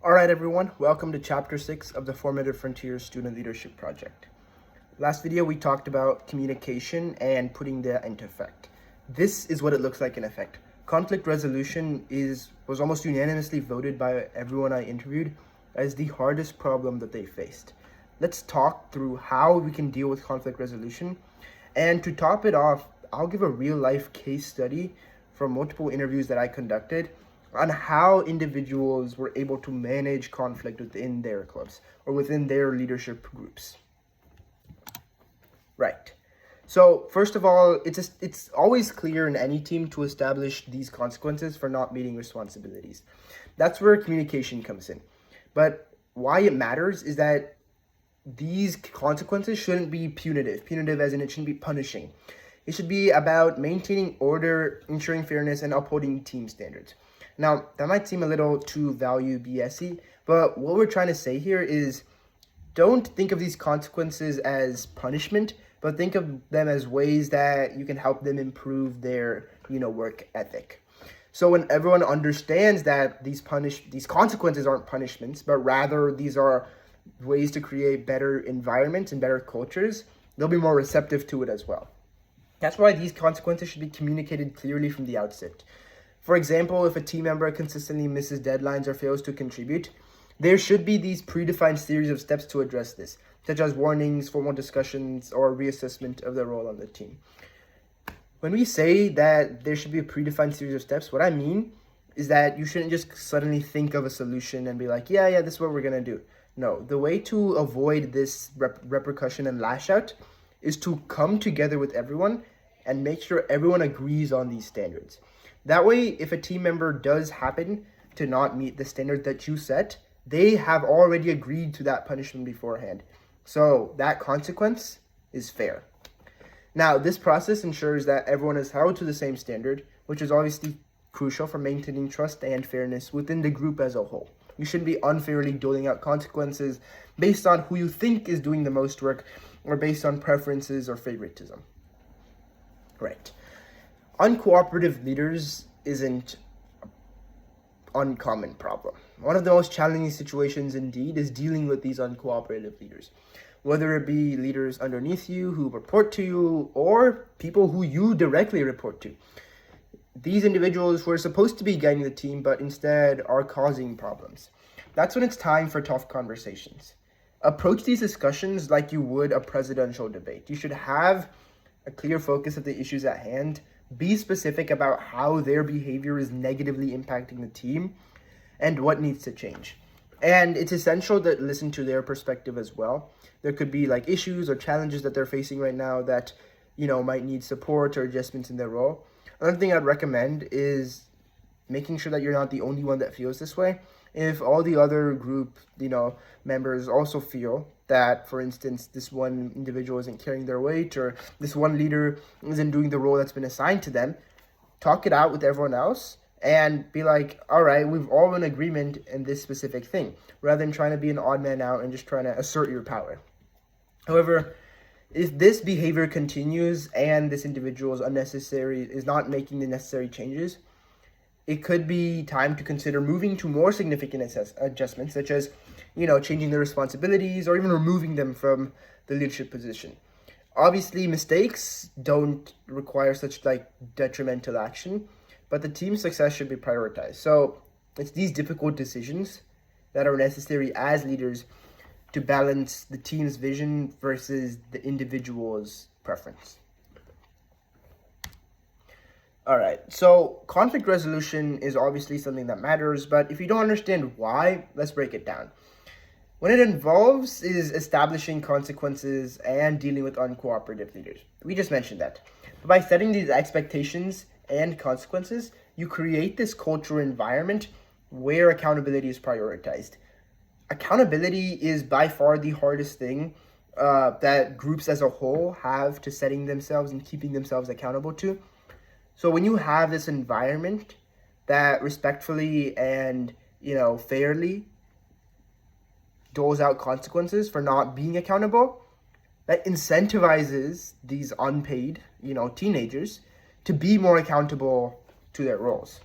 All right, everyone, welcome to Chapter 6 of the Formative Frontiers Student Leadership Project. Last video, we talked about communication and putting that into effect. This is what it looks like in effect. Conflict resolution was almost unanimously voted by everyone I interviewed as the hardest problem that they faced. Let's talk through how we can deal with conflict resolution. And to top it off, I'll give a real-life case study from multiple interviews that I conducted on how individuals were able to manage conflict within their clubs or within their leadership groups. Right. So first of all, it's always clear in any team to establish these consequences for not meeting responsibilities. That's where communication comes in. But why it matters is that these consequences shouldn't be punitive. Punitive as in it shouldn't be punishing. It should be about maintaining order, ensuring fairness, and upholding team standards. Now, that might seem a little too value BS-y, but what we're trying to say here is don't think of these consequences as punishment, but think of them as ways that you can help them improve their, work ethic. So when everyone understands that these consequences aren't punishments, but rather these are ways to create better environments and better cultures, they'll be more receptive to it as well. That's why these consequences should be communicated clearly from the outset. For example, if a team member consistently misses deadlines or fails to contribute, there should be these predefined series of steps to address this, such as warnings, formal discussions, or reassessment of their role on the team. When we say that there should be a predefined series of steps, what I mean is that you shouldn't just suddenly think of a solution and be like, yeah, this is what we're going to do. No, the way to avoid this repercussion and lash out is to come together with everyone and make sure everyone agrees on these standards. That way, if a team member does happen to not meet the standard that you set, they have already agreed to that punishment beforehand. So that consequence is fair. Now, this process ensures that everyone is held to the same standard, which is obviously crucial for maintaining trust and fairness within the group as a whole. You shouldn't be unfairly doling out consequences based on who you think is doing the most work or based on preferences or favoritism. Right. Uncooperative leaders isn't an uncommon problem. One of the most challenging situations indeed is dealing with these uncooperative leaders, whether it be leaders underneath you who report to you or people who you directly report to. These individuals who are supposed to be guiding the team but instead are causing problems. That's when it's time for tough conversations. Approach these discussions like you would a presidential debate. You should have a clear focus of the issues at hand. Be specific about how their behavior is negatively impacting the team and what needs to change. And it's essential to listen to their perspective as well. There could be issues or challenges that they're facing right now that, might need support or adjustments in their role. Another thing I'd recommend is making sure that you're not the only one that feels this way. If all the other group, members also feel that, for instance, this one individual isn't carrying their weight or this one leader isn't doing the role that's been assigned to them, talk it out with everyone else and be like, all right, we've all in agreement in this specific thing, rather than trying to be an odd man out and just trying to assert your power. However, if this behavior continues and this individual is not making the necessary changes, it could be time to consider moving to more significant adjustments, such as, changing their responsibilities or even removing them from the leadership position. Obviously, mistakes don't require such detrimental action, but the team's success should be prioritized. So it's these difficult decisions that are necessary as leaders to balance the team's vision versus the individual's preference. All right, so conflict resolution is obviously something that matters, but if you don't understand why, let's break it down. What it involves is establishing consequences and dealing with uncooperative leaders. We just mentioned that. But by setting these expectations and consequences, you create this cultural environment where accountability is prioritized. Accountability is by far the hardest thing that groups as a whole have to setting themselves and keeping themselves accountable to. So when you have this environment that respectfully and, fairly doles out consequences for not being accountable, that incentivizes these unpaid, teenagers to be more accountable to their roles.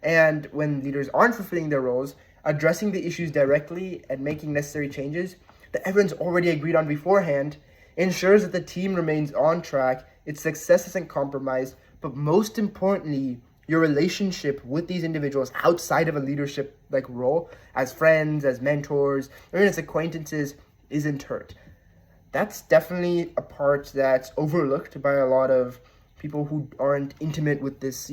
And when leaders aren't fulfilling their roles, addressing the issues directly and making necessary changes that everyone's already agreed on beforehand ensures that the team remains on track, its success isn't compromised, but most importantly, your relationship with these individuals outside of a leadership like role, as friends, as mentors, or even as acquaintances, isn't hurt. That's definitely a part that's overlooked by a lot of people who aren't intimate with this,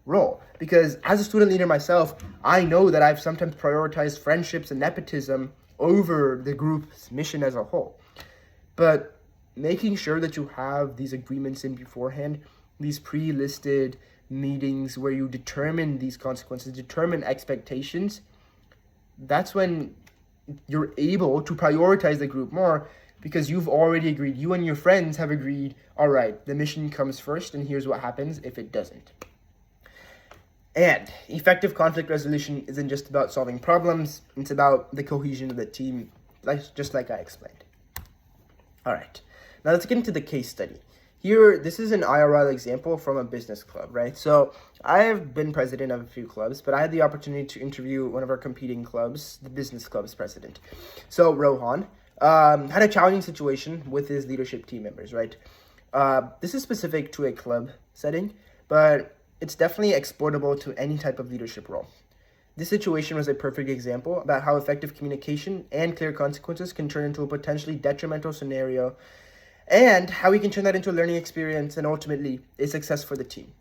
role. Because as a student leader myself, I know that I've sometimes prioritized friendships and nepotism over the group's mission as a whole. But making sure that you have these agreements in beforehand, these pre-listed meetings where you determine these consequences, determine expectations, that's when you're able to prioritize the group more, because you've already agreed, you and your friends have agreed, all right, the mission comes first and here's what happens if it doesn't. And effective conflict resolution isn't just about solving problems, it's about the cohesion of the team, just like I explained. All right, now let's get into the case study. Here, this is an IRL example from a business club, right? So I have been president of a few clubs, but I had the opportunity to interview one of our competing clubs, the business club's president. So Rohan had a challenging situation with his leadership team members, right? This is specific to a club setting, but it's definitely exportable to any type of leadership role. This situation was a perfect example about how effective communication and clear consequences can turn into a potentially detrimental scenario, and how we can turn that into a learning experience and ultimately a success for the team.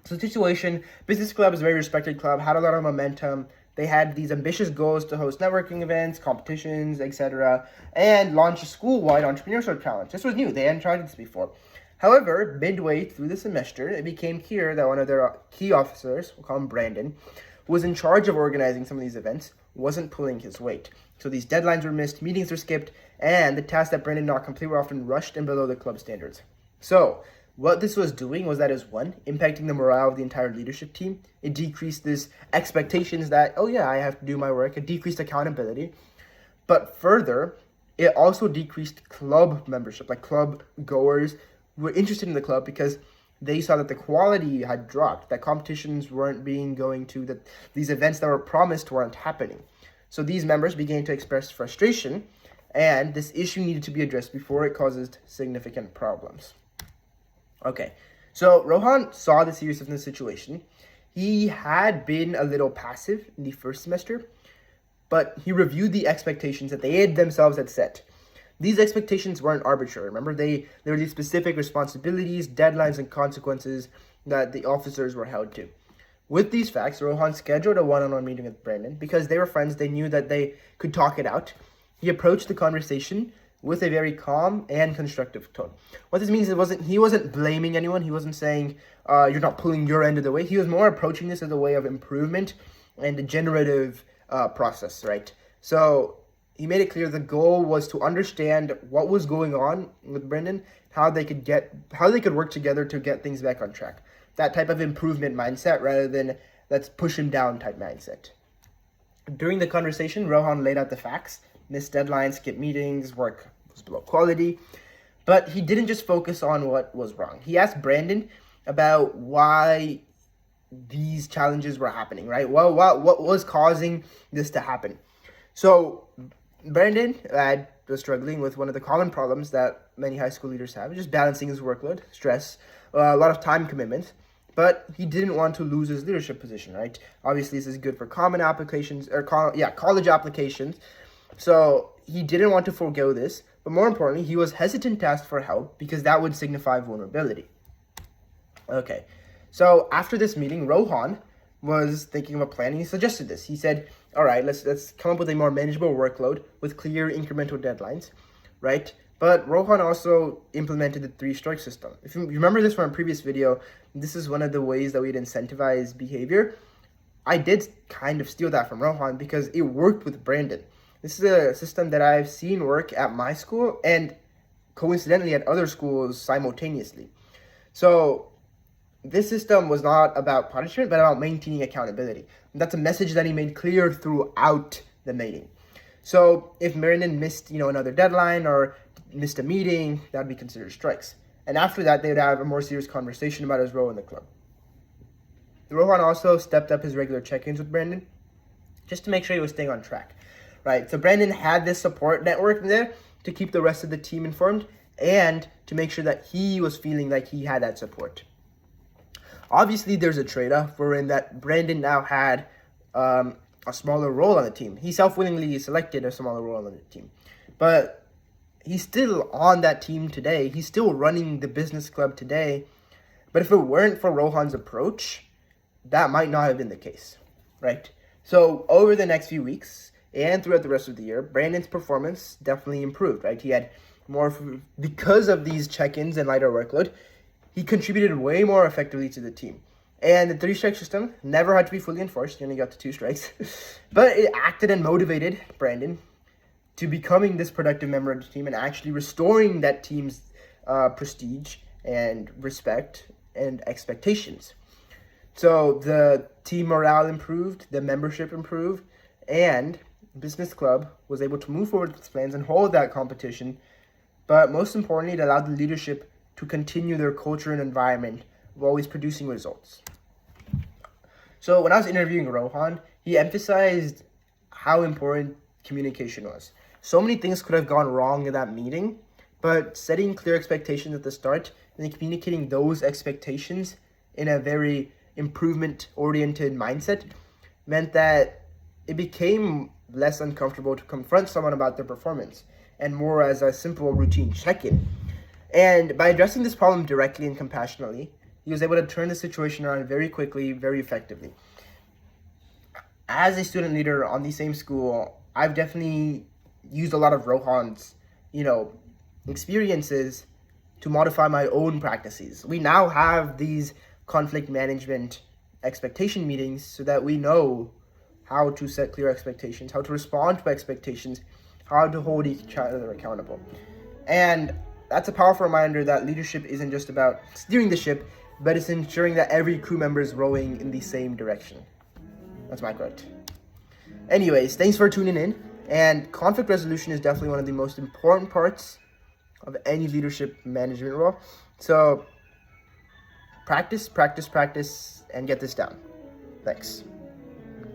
So the situation, business club is a very respected club, had a lot of momentum. They had these ambitious goals to host networking events, competitions, etc., and launch a school-wide entrepreneurial challenge. This was new. They hadn't tried this before. However, midway through the semester, it became clear that one of their key officers, we'll call him Brandon, who was in charge of organizing some of these events, wasn't pulling his weight. So these deadlines were missed, meetings were skipped, and the tasks that Brandon not complete were often rushed and below the club standards. So what this was doing was that is one, impacting the morale of the entire leadership team. It decreased this expectations that, oh yeah, I have to do my work. It decreased accountability. But further, it also decreased club membership, like club goers were interested in the club because they saw that the quality had dropped, that competitions weren't going to, that these events that were promised weren't happening. So these members began to express frustration, and this issue needed to be addressed before it caused significant problems. Okay, so Rohan saw the seriousness of the situation. He had been a little passive in the first semester, but he reviewed the expectations that they themselves had set. These expectations weren't arbitrary. Remember, there were these specific responsibilities, deadlines, and consequences that the officers were held to. With these facts, Rohan scheduled a one-on-one meeting with Brandon. Because they were friends, they knew that they could talk it out. He approached the conversation with a very calm and constructive tone. What this means is he wasn't blaming anyone. He wasn't saying, you're not pulling your end of the way. He was more approaching this as a way of improvement and a generative process, right? So he made it clear the goal was to understand what was going on with Brendan, how they could work together to get things back on track. That type of improvement mindset rather than let's push him down type mindset. During the conversation, Rohan laid out the facts: missed deadlines, skipped meetings, work was below quality. But he didn't just focus on what was wrong. He asked Brandon about why these challenges were happening, right? Well, what was causing this to happen? So Brandon was struggling with one of the common problems that many high school leaders have, just balancing his workload, stress, a lot of time commitment. But he didn't want to lose his leadership position, right? Obviously, this is good for common applications, or college applications. So he didn't want to forego this. But more importantly, he was hesitant to ask for help because that would signify vulnerability. Okay, so after this meeting, Rohan was thinking of a plan, and he suggested this. He said, all right, let's come up with a more manageable workload with clear incremental deadlines, right? But Rohan also implemented the 3-strike system. If you remember this from a previous video, this is one of the ways that we'd incentivize behavior. I did kind of steal that from Rohan because it worked with Brandon. This is a system that I've seen work at my school and coincidentally at other schools simultaneously. So this system was not about punishment, but about maintaining accountability. And that's a message that he made clear throughout the meeting. So if Brandon missed, another deadline or missed a meeting, that would be considered strikes. And after that, they would have a more serious conversation about his role in the club. Rohan also stepped up his regular check-ins with Brandon, just to make sure he was staying on track, right? So Brandon had this support network there to keep the rest of the team informed and to make sure that he was feeling like he had that support. Obviously, there's a trade-off wherein that Brandon now had a smaller role on the team. He self-willingly selected a smaller role on the team. But he's still on that team today. He's still running the business club today. But if it weren't for Rohan's approach, that might not have been the case, right? So over the next few weeks and throughout the rest of the year, Brandon's performance definitely improved, right? He had more, because of these check-ins and lighter workload, he contributed way more effectively to the team. And the 3-strike system never had to be fully enforced. He only got to 2 strikes. But it acted and motivated Brandon to becoming this productive member of the team and actually restoring that team's prestige and respect and expectations. So the team morale improved, the membership improved, and Business Club was able to move forward with its plans and hold that competition. But most importantly, it allowed the leadership to continue their culture and environment of always producing results. So when I was interviewing Rohan, he emphasized how important communication was. So many things could have gone wrong in that meeting, but setting clear expectations at the start and then communicating those expectations in a very improvement-oriented mindset meant that it became less uncomfortable to confront someone about their performance and more as a simple routine check-in. And by addressing this problem directly and compassionately, he was able to turn the situation around very quickly, very effectively. As a student leader on the same school, I've definitely used a lot of Rohan's, experiences to modify my own practices. We now have these conflict management expectation meetings so that we know how to set clear expectations, how to respond to expectations, how to hold each other accountable. And that's a powerful reminder that leadership isn't just about steering the ship, but it's ensuring that every crew member is rowing in the same direction. That's my quote. Anyways, thanks for tuning in. And conflict resolution is definitely one of the most important parts of any leadership management role. So practice, and get this down. Thanks.